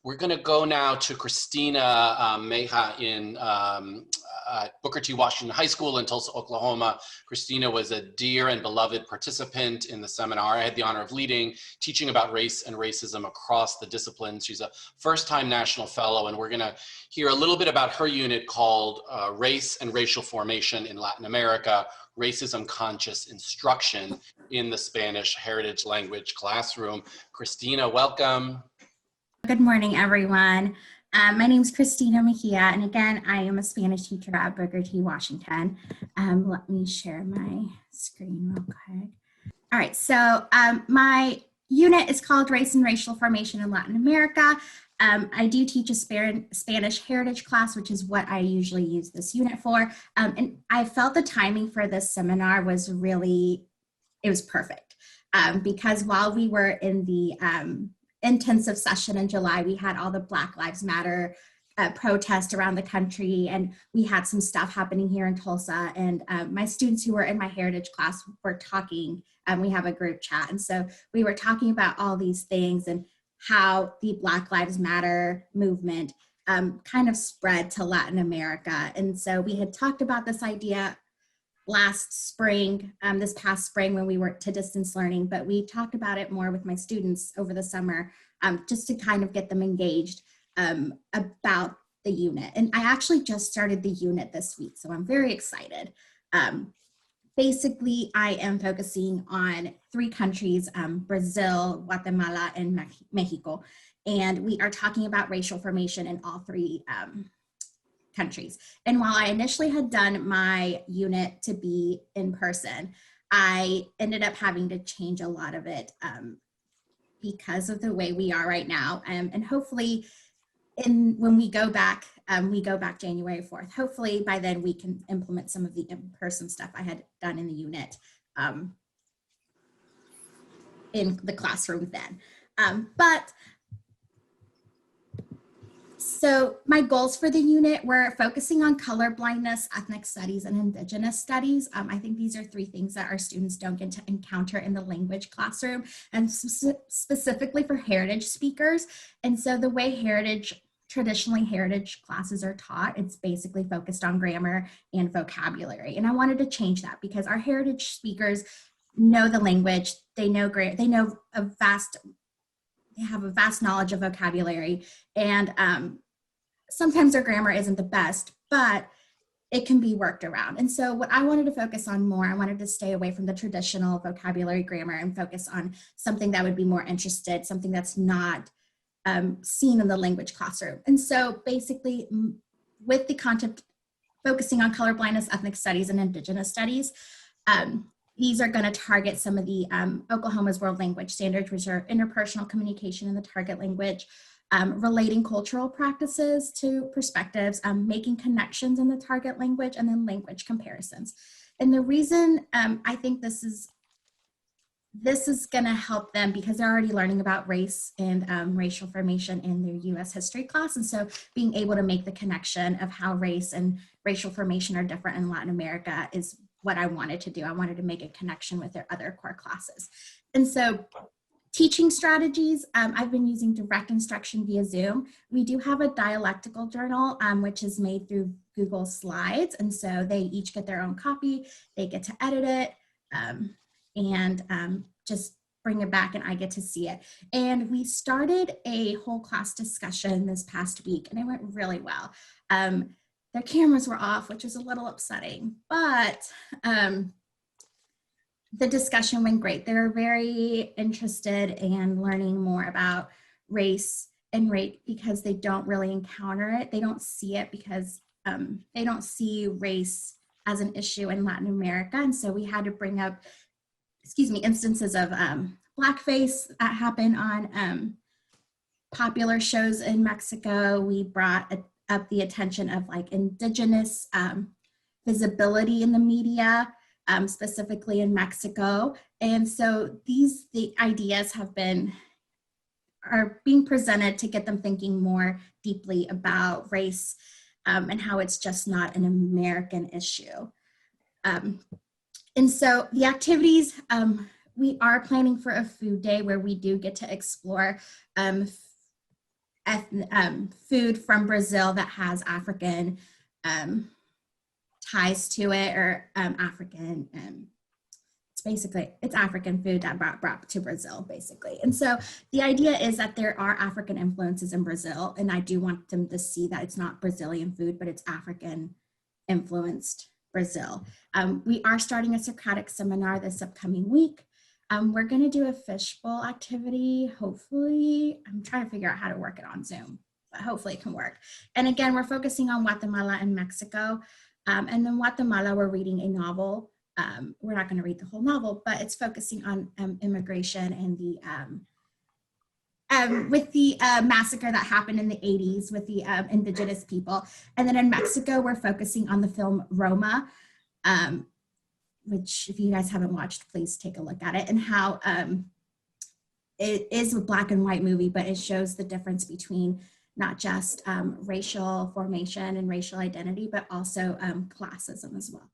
We're going to go now to Cristina Mejia in Booker T. Washington High School in Tulsa, Oklahoma. Cristina was a dear and beloved participant in the seminar I had the honor of leading, teaching about race and racism across the disciplines. She's a first-time National Fellow, and we're going to hear a little bit about her unit called Race and Racial Formation in Latin America, Racism-Conscious Instruction in the Spanish Heritage Language Classroom. Cristina, welcome. Good morning, everyone. My name is Cristina Mejia, and again, I am a Spanish teacher at Booker T. Washington. Let me share my screen real quick. All right, so my unit is called Race and Racial Formation in Latin America. I do teach a Spanish heritage class, which is what I usually use this unit for. And I felt the timing for this seminar was really, it was perfect. Because while we were in the intensive session in July, we had all the Black Lives Matter protests around the country, and we had some stuff happening here in Tulsa, and my students who were in my heritage class were talking, we have a group chat, and so we were talking about all these things and how the Black Lives Matter movement kind of spread to Latin America. And so we had talked about this idea last spring, this past spring when we went to distance learning, but we talked about it more with my students over the summer just to kind of get them engaged about the unit. And I actually just started the unit this week, so I'm very excited. Basically, I am focusing on 3 countries, Brazil, Guatemala, and Mexico. And we are talking about racial formation in all 3 countries. And while I initially had done my unit to be in person, I ended up having to change a lot of it because of the way we are right now. And hopefully when we go back January 4th, hopefully by then we can implement some of the in-person stuff I had done in the unit in the classroom then. So my goals for the unit were focusing on color blindness, ethnic studies, and indigenous studies. I think these are 3 things that our students don't get to encounter in the language classroom, and specifically for heritage speakers. And so the way traditionally heritage classes are taught, it's basically focused on grammar and vocabulary. And I wanted to change that because our heritage speakers know the language, they have a vast knowledge of vocabulary, and sometimes their grammar isn't the best, but it can be worked around. And so what I wanted to focus on more, I wanted to stay away from the traditional vocabulary grammar and focus on something that would be more interested, something that's not seen in the language classroom. And so basically with the content focusing on color blindness, ethnic studies, and indigenous studies, these are going to target some of the Oklahoma's World Language Standards, which are interpersonal communication in the target language, relating cultural practices to perspectives, making connections in the target language, and then language comparisons. And the reason I think this is going to help them because they're already learning about race and racial formation in their U.S. history class. And so being able to make the connection of how race and racial formation are different in Latin America is what I wanted to do. I wanted to make a connection with their other core classes. And so teaching strategies, I've been using direct instruction via Zoom. We do have a dialectical journal, which is made through Google Slides. And so they each get their own copy. They get to edit it and just bring it back and I get to see it. And we started a whole class discussion this past week and it went really well. Their cameras were off, which was a little upsetting, but the discussion went great. They were very interested in learning more about race and race because they don't really encounter it. They don't see it because they don't see race as an issue in Latin America. And so we had to bring up, instances of blackface that happen on popular shows in Mexico. We brought up the attention of like indigenous visibility in the media, specifically in Mexico. And so the ideas are being presented to get them thinking more deeply about race and how it's just not an American issue. And so the activities, we are planning for a food day where we do get to explore food from Brazil that has African ties to it, or African, it's African food that brought to Brazil, basically. And so the idea is that there are African influences in Brazil, and I do want them to see that it's not Brazilian food, but it's African influenced Brazil. We are starting a Socratic seminar this upcoming week. We're going to do a fishbowl activity. Hopefully, I'm trying to figure out how to work it on Zoom, but hopefully it can work. And again, we're focusing on Guatemala and Mexico. And in Guatemala, we're reading a novel. We're not going to read the whole novel, but it's focusing on immigration and with the massacre that happened in the 80s with the indigenous people. And then in Mexico, we're focusing on the film Roma, which if you guys haven't watched, please take a look at it, and how it is a black and white movie, but it shows the difference between not just racial formation and racial identity, but also classism as well.